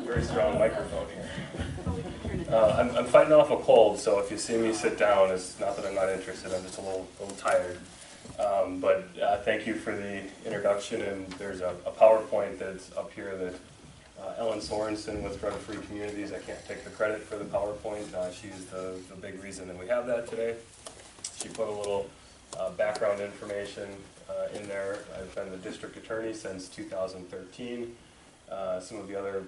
very strong microphone here. I'm fighting off a cold, so if you see me sit down, it's not that I'm not interested, I'm just a little tired. But thank you for the introduction, and there's a PowerPoint that's up here that Ellen Sorensen with Drug Free Communities. I can't take the credit for the PowerPoint. She's the big reason that we have that today. She put a little background information in there. I've been the district attorney since 2013. Some of the other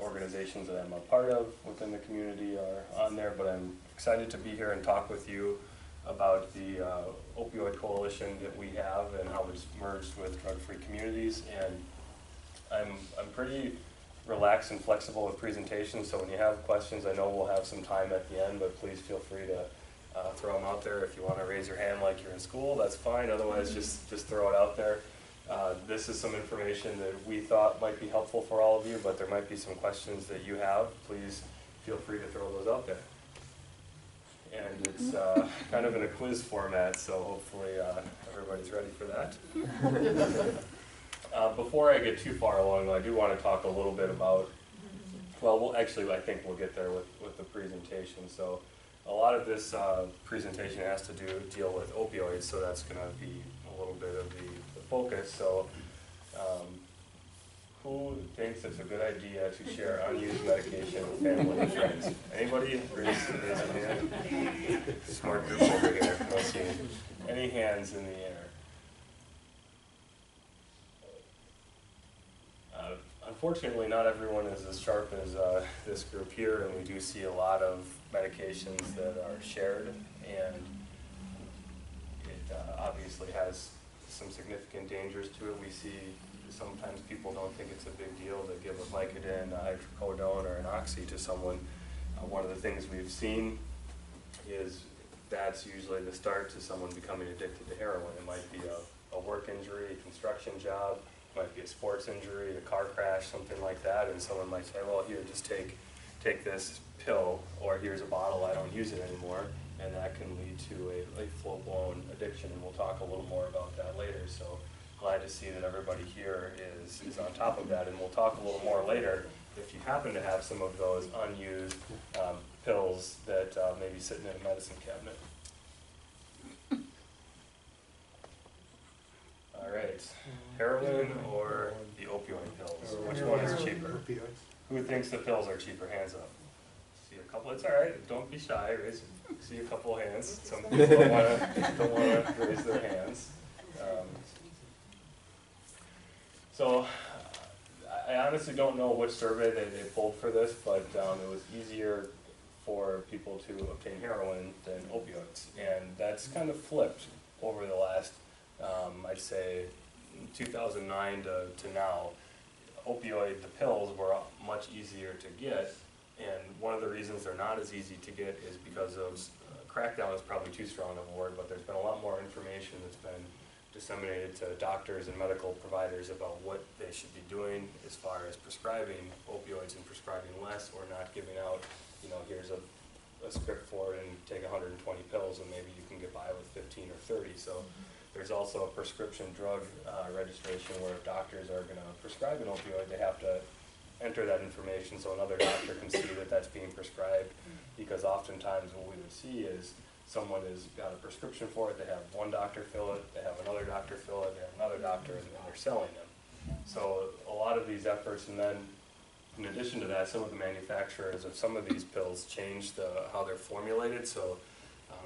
organizations that I'm a part of within the community are on there, but I'm excited to be here and talk with you about the opioid coalition that we have and how it's merged with Drug Free Communities. And I'm pretty relaxed and flexible with presentations, so when you have questions, I know we'll have some time at the end, but please feel free to throw them out there. If you want to raise your hand like you're in school, that's fine. Otherwise, just throw it out there. This is some information that we thought might be helpful for all of you, but there might be some questions that you have. Please feel free to throw those out there. And it's kind of in a quiz format, so hopefully everybody's ready for that. Before I get too far along, I do want to talk a little bit about, well, actually I think we'll get there with the presentation. So a lot of this presentation has to deal with opioids, so that's going to be a little bit of the focus. So who thinks it's a good idea to share unused medication with family and friends? Anybody? Raise a hand. Smart group over here. Let's see. Any hands in the air? Unfortunately, not everyone is as sharp as this group here, and we do see a lot of medications that are shared, and it obviously has some significant dangers to it. We see sometimes people don't think it's a big deal to give a Vicodin, a hydrocodone, or an oxy to someone. One of the things we've seen is that's usually the start to someone becoming addicted to heroin. It might be a work injury, a construction job, it might be a sports injury, a car crash, something like that, and someone might say, well, here, just take this pill, or here's a bottle, I don't use it anymore, and that can lead to a full-blown addiction, and we'll talk a little more about that later. So glad to see that everybody here is on top of that, and we'll talk a little more later if you happen to have some of those unused pills that may be sitting in a medicine cabinet. All right, heroin or the opioid pills? Which one is cheaper? Who thinks the pills are cheaper? Hands up. See a couple. It's all right. Don't be shy. See a couple hands. Some people don't want to raise their hands. So I honestly don't know which survey they pulled for this, but it was easier for people to obtain heroin than opioids, and that's kind of flipped over the last, I'd say, 2009 to now. The pills were much easier to get, and one of the reasons they're not as easy to get is because of crackdown is probably too strong of a word, but there's been a lot more information that's been disseminated to doctors and medical providers about what they should be doing as far as prescribing opioids and prescribing less, or not giving out, here's a script for it and take 120 pills and maybe you can get by with 15 or 30. So there's also a prescription drug registration where if doctors are going to prescribe an opioid, they have to enter that information so another doctor can see that that's being prescribed, because oftentimes what we would see is someone has got a prescription for it, they have one doctor fill it, they have another doctor fill it, they have another doctor, and they're selling them. So a lot of these efforts, and then in addition to that, some of the manufacturers of some of these pills changed how they're formulated. So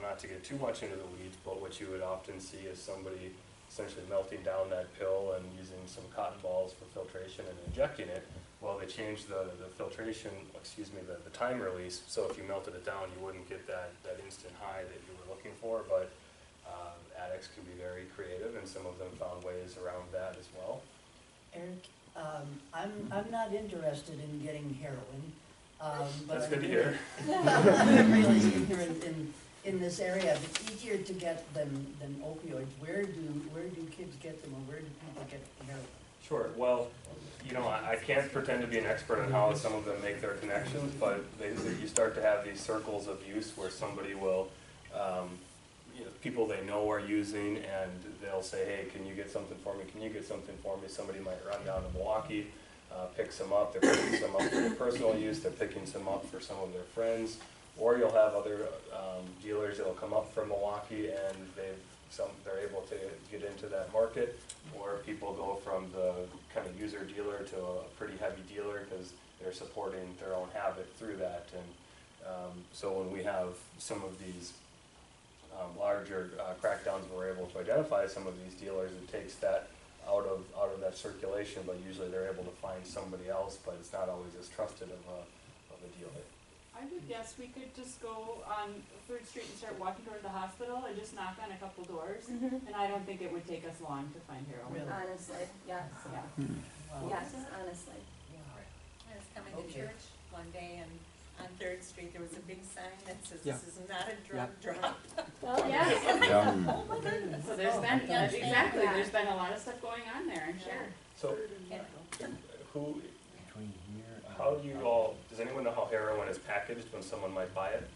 not to get too much into the weeds, but what you would often see is somebody essentially melting down that pill and using some cotton balls for filtration and injecting it. Well, they changed the filtration, the time release, so if you melted it down, you wouldn't get that instant high that you were looking for, but addicts can be very creative, and some of them found ways around that as well. Eric, I'm not interested in getting heroin. But that's good to hear. I'm really interested in this area. If it's easier to get than opioids, where do kids get them, or where do people get heroin? Sure. Well, I can't pretend to be an expert on how some of them make their connections, but you start to have these circles of use where somebody will, people they know are using, and they'll say, hey, can you get something for me? Can you get something for me? Somebody might run down to Milwaukee picks them up, they're picking some up for their personal use, they're picking some up for some of their friends, or you'll have other dealers that'll come up from Milwaukee and they're able to get into that market, or people go from the kind of user dealer to a pretty heavy dealer because they're supporting their own habit through that. And so when we have some of these larger crackdowns, we're able to identify some of these dealers. It takes that out of that circulation, but usually they're able to find somebody else, but it's not always as trusted of a dealer. I would guess we could just go on 3rd Street and start walking toward the hospital and just knock on a couple doors, and I don't think it would take us long to find heroin. Really? Honestly, yes, Yeah. Wow. yes, honestly. I was coming to Okay. church one day and on 3rd Street, there was a big sign that says, Yeah. this is not a drug drop. Well, yes. Yeah. Oh my goodness. So there's been, Yeah. exactly, there's been a lot of stuff going on there, I'm sure. So Yeah. who, Between here and. how do you all, does anyone know how heroin is packaged when someone might buy it?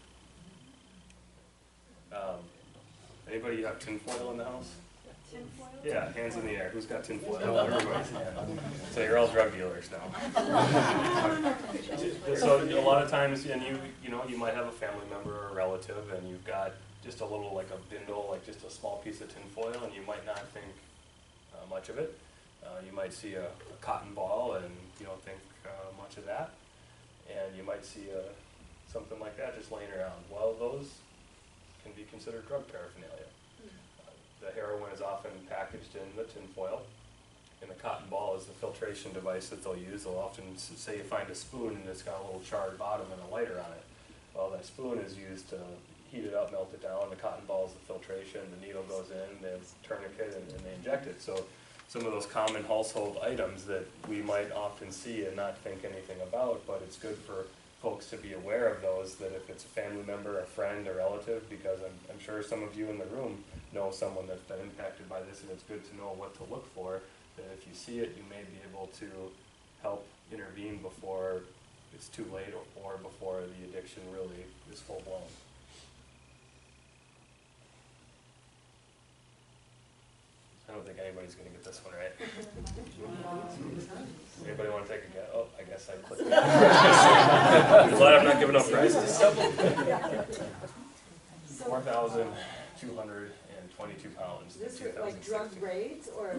Anybody have tinfoil in the house? Tinfoil? Yeah, hands in the air. Who's got tinfoil? Everybody's hand. So you're all drug dealers now. So a lot of times, and you might have a family member or a relative, and you've got just a little, like a bindle, like just a small piece of tinfoil, and you might not think much of it. You might see a cotton ball, and you don't think much of that. And you might see something like that just laying around. Well, those can be considered drug paraphernalia. The heroin is often packaged in the tinfoil, and the cotton ball is the filtration device that they'll use. They'll often say you find a spoon and it's got a little charred bottom and a lighter on it. Well, that spoon is used to heat it up, melt it down. The cotton ball is the filtration. The needle goes in, they have tourniquet, and they inject it. So some of those common household items that we might often see and not think anything about, but it's good for folks to be aware of those, that if it's a family member, a friend, a relative, because I'm sure some of you in the room know someone that's been impacted by this, and it's good to know what to look for, that if you see it, you may be able to help intervene before it's too late or before the addiction really is full blown. I don't think anybody's going to get this one right. Anybody want to take a guess? Oh, I guess I clicked. Glad I'm not giving up prizes. 4,222 pounds. Is this in like drug 2016. grades or?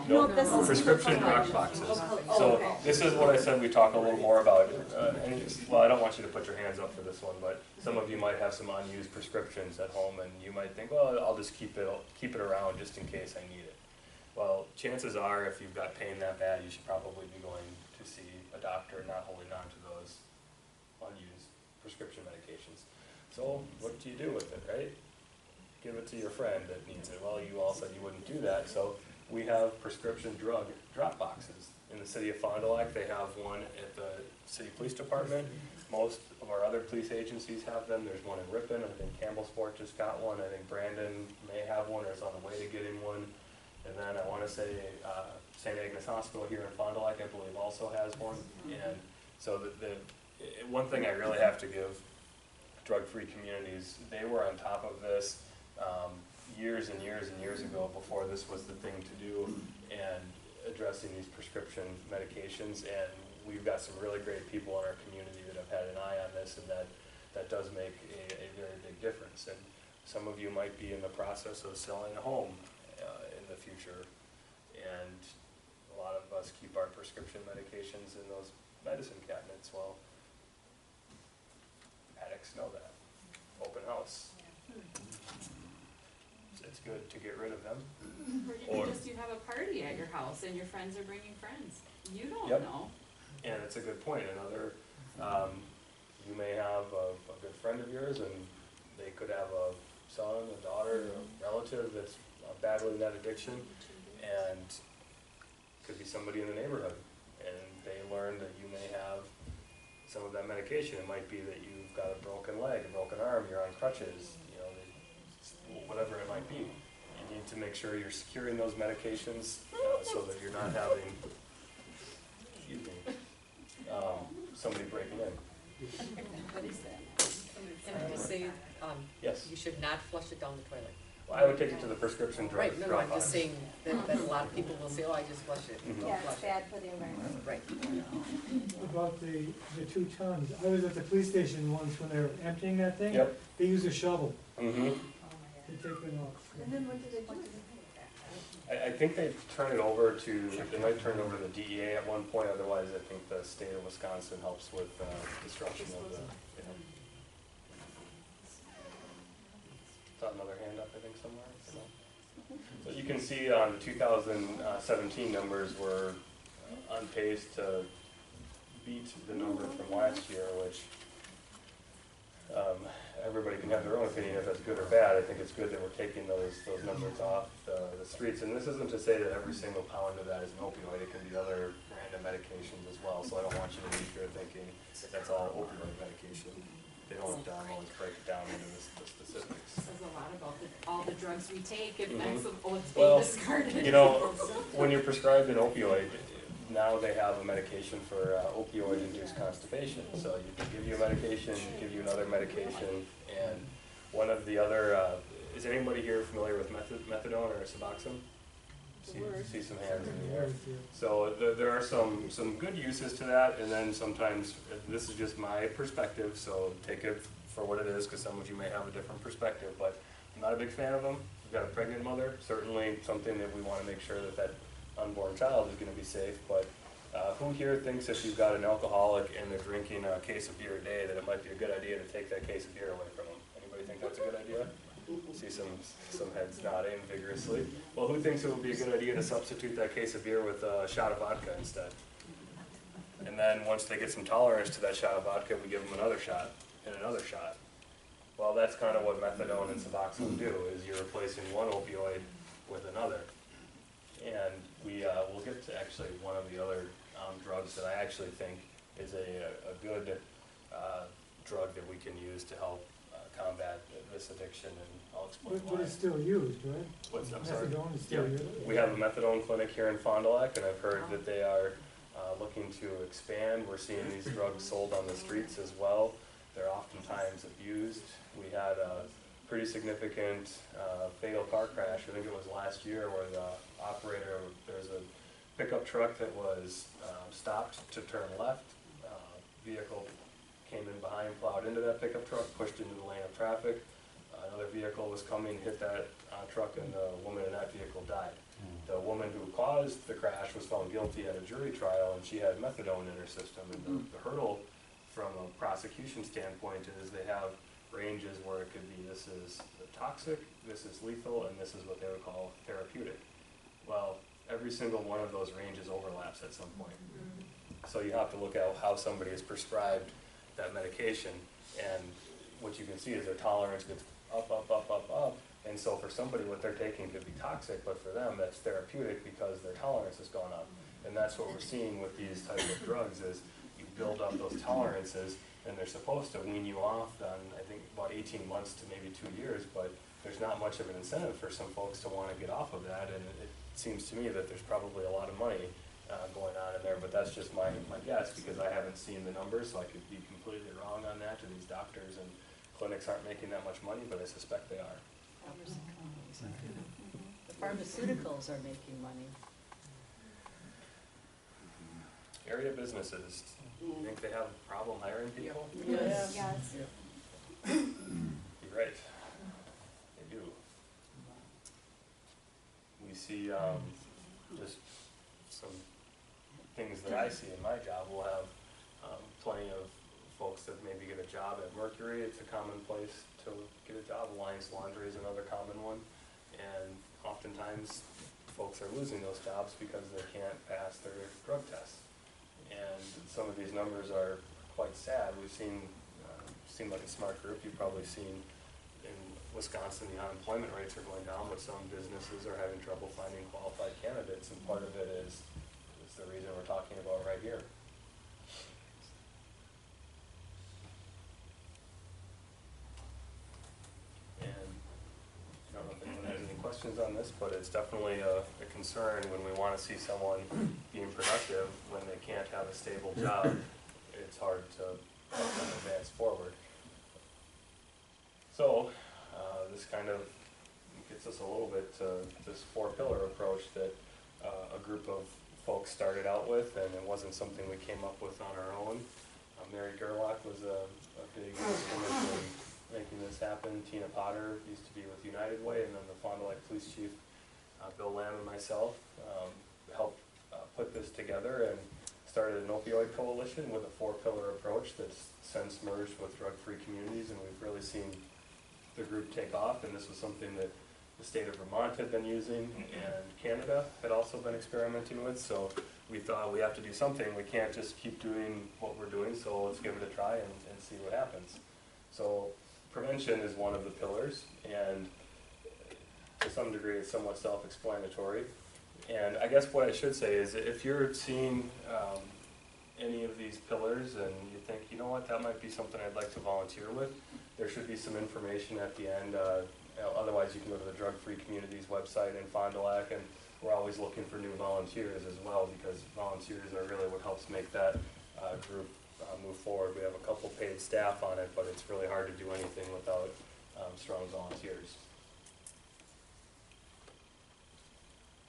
No, this is. prescription drug boxes. Oh, So okay. this is what I said we talk a little more about. Well, I don't want you to put your hands up for this one, but some of you might have some unused prescriptions at home, and you might think, well, I'll just keep it around just in case I need it. Well, chances are, if you've got pain that bad, you should probably be going to see a doctor, not holding on to those unused prescription medications. So what do you do with it, right? Give it to your friend that needs it. Well, you all said you wouldn't do that, so we have prescription drug drop boxes. In the city of Fond du Lac, they have one at the city police department. Most of our other police agencies have them. There's one in Ripon. I think Campbellsport just got one. I think Brandon may have one or is on the way to getting one. And then I want to say St. Agnes Hospital here in Fond du Lac, I believe, also has one. And so the one thing I really have to give drug-free communities, they were on top of this years and years and years ago before this was the thing to do, and addressing these prescription medications. And we've got some really great people in our community that have had an eye on this, and that does make a very big difference. And some of you might be in the process of selling a home in the future, and a lot of us keep our prescription medications in those medicine cabinets. Well, addicts know that. Open house. It's good to get rid of them. Or you have a party at your house and your friends are bringing friends. You don't Yep. know. And it's a good point. Another, you may have a good friend of yours, and they could have a son, a daughter, a relative that's battling that addiction, and could be somebody in the neighborhood, and they learn that you may have some of that medication. It might be that you've got a broken leg, a broken arm, you're on crutches, whatever it might be. You need to make sure you're securing those medications so that you're not having, excuse me, somebody breaking in. What is that? Can I just say, Yes. you should not flush it down the toilet. I would take it to the prescription drug. Right, no, I'm just saying that a lot of people will say, oh, I just flush it. Mhm. Don't Yeah, flush it's it. bad for the environment. Right. About the 2 tons, I was at the police station once when they were emptying that thing. Yep. They use a shovel Mm-hmm. to take it off. And then what do they do? I think they turn it over to, they might turn it over to the DEA at one point, otherwise I think the state of Wisconsin helps with destruction of the, yeah. Got another hand up, I think, somewhere, so you can see on the 2017 numbers, we're on pace to beat the number from last year, which everybody can have their own opinion if that's good or bad. I think it's good that we're taking those numbers off the streets. And this isn't to say that every single pound of that is an opioid. It can be other random medications as well. So I don't want you to leave here thinking that's all opioid medication. They don't always break it down into the specifics. Says a lot about all the drugs we take if Mhm. that's what's Well, being discarded. You know, when you're prescribed an opioid, now they have a medication for opioid-induced constipation. So you can give you a medication, give you another medication, and one of the other, is anybody here familiar with methadone or Suboxone? See some hands in the air. So there are some good uses to that, and then sometimes, this is just my perspective, so take it for what it is, because some of you may have a different perspective, but I'm not a big fan of them. We've got a pregnant mother, certainly something that we want to make sure that unborn child is going to be safe, but who here thinks if you've got an alcoholic and they're drinking a case of beer a day that it might be a good idea to take that case of beer away from them? Anybody think that's a good idea? See some heads nodding vigorously. Well, who thinks it would be a good idea to substitute that case of beer with a shot of vodka instead? And then once they get some tolerance to that shot of vodka, we give them another shot and another shot. Well, that's kind of what methadone and Suboxone do, is you're replacing one opioid with another. And we'll get to actually one of the other drugs that I actually think is a good drug that we can use to help combat this addiction, and I'll explain But why. it's still used, right? I'm sorry? Methadone is still Yeah. used? We have a methadone clinic here in Fond du Lac, and I've heard that they are looking to expand. We're seeing these drugs sold on the streets as well. They're oftentimes abused. We had a pretty significant fatal car crash, I think it was last year, where the operator, there's a pickup truck that was stopped to turn left. Vehicle came in behind, plowed into that pickup truck, pushed into the lane of traffic. Another vehicle was coming, hit that truck, and the woman in that vehicle died. The woman who caused the crash was found guilty at a jury trial, and she had methadone in her system. And the hurdle from a prosecution standpoint is they have ranges where it could be, this is toxic, this is lethal, and this is what they would call therapeutic. Well, every single one of those ranges overlaps at some point. So you have to look at how somebody is prescribed that medication, and what you can see is their tolerance gets up, up, up, up, up. And so for somebody, what they're taking could be toxic, but for them, that's therapeutic because their tolerance has gone up. And that's what we're seeing with these types of drugs, is you build up those tolerances, and they're supposed to wean you off on, I think, about 18 months to maybe 2 years, but there's not much of an incentive for some folks to want to get off of that, and it seems to me that there's probably a lot of money going on in there, but that's just my guess, because I haven't seen the numbers, so I could be completely wrong on that, and these doctors and clinics aren't making that much money, but I suspect they are. The pharmaceuticals are making money. Area businesses, you think they have a problem hiring people? Yes. Yes. You're right, they do. We see just some things that I see in my job. We'll have plenty of folks that maybe get a job at Mercury. It's a common place to get a job. Alliance Laundry is another common one. And oftentimes, folks are losing those jobs because they can't pass their drug tests. And some of these numbers are quite sad. We've seen, seem like a smart group, you've probably seen in Wisconsin the unemployment rates are going down, but some businesses are having trouble finding qualified candidates, and part of it is the reason we're talking about right here. And I don't know if anyone has any questions on this, but it's definitely a concern when we want to see someone being productive when they can't have a stable job. It's hard to help them advance forward. So this kind of gets us a little bit to this four-pillar approach that a group of folks started out with, and it wasn't something we came up with on our own. Mary Gerlach was a big instrument in making this happen. Tina Potter used to be with United Way, and then the Fond du Lac Police Chief, Bill Lamb, and myself helped put this together and started an opioid coalition with a four-pillar approach that's since merged with drug-free communities, and we've really seen the group take off, and this was something that the state of Vermont had been using, and Canada had also been experimenting with, so we thought we have to do something. We can't just keep doing what we're doing, so let's give it a try and see what happens. So prevention is one of the pillars, and to some degree it's somewhat self-explanatory. And I guess what I should say is if you're seeing any of these pillars and you think, you know what, that might be something I'd like to volunteer with, there should be some information at the end. Otherwise you can go to the Drug Free Communities website in Fond du Lac, and we're always looking for new volunteers as well, because volunteers are really what helps make that group move forward. We have a couple paid staff on it, but it's really hard to do anything without strong volunteers.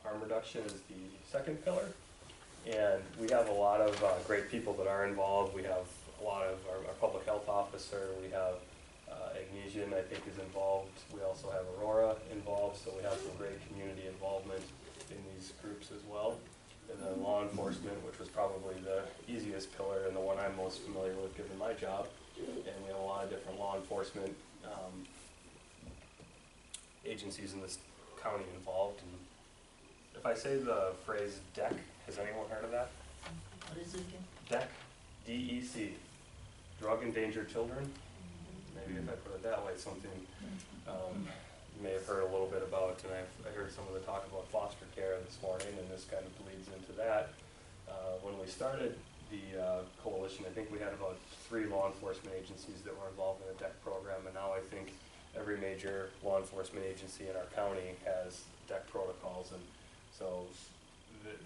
Harm reduction is the second pillar, and we have a lot of great people that are involved. We have a lot of our public health officer, we have Agnesian, I think, is involved. We also have Aurora involved, so we have some great community involvement in these groups as well. And then law enforcement, which was probably the easiest pillar and the one I'm most familiar with given my job. And we have a lot of different law enforcement agencies in this county involved. And if I say the phrase DEC, has anyone heard of that? What is it again? DEC, D-E-C, Drug Endangered Children. Maybe if I put it that way, something you may have heard a little bit about, and I heard some of the talk about foster care this morning, and this kind of bleeds into that. When we started the coalition, I think we had about 3 law enforcement agencies that were involved in the DEC program, and now I think every major law enforcement agency in our county has DEC protocols, and so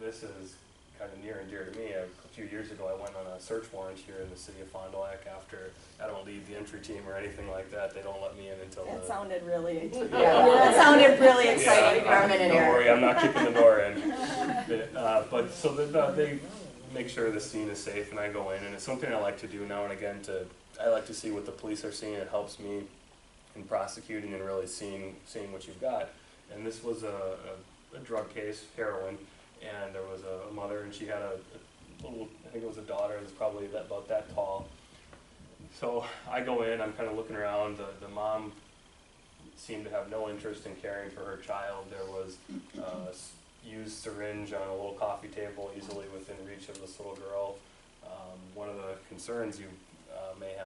this is kind of near and dear to me. A few years ago I went on a search warrant here in the city of Fond du Lac after, I don't lead the entry team or anything like that, they don't let me in until That the... sounded really, Yeah. that sounded really exciting Yeah, for a minute don't here. worry, I'm not keeping the door in. But so they make sure the scene is safe, and I go in, and it's something I like to do now and again. I like to see what the police are seeing. It helps me in prosecuting and really seeing what you've got. And this was a drug case, heroin, and there was a mother, and she had a little, I think it was a daughter that was probably about that tall. So I go in, I'm kind of looking around. The mom seemed to have no interest in caring for her child. There was a used syringe on a little coffee table easily within reach of this little girl. One of the concerns you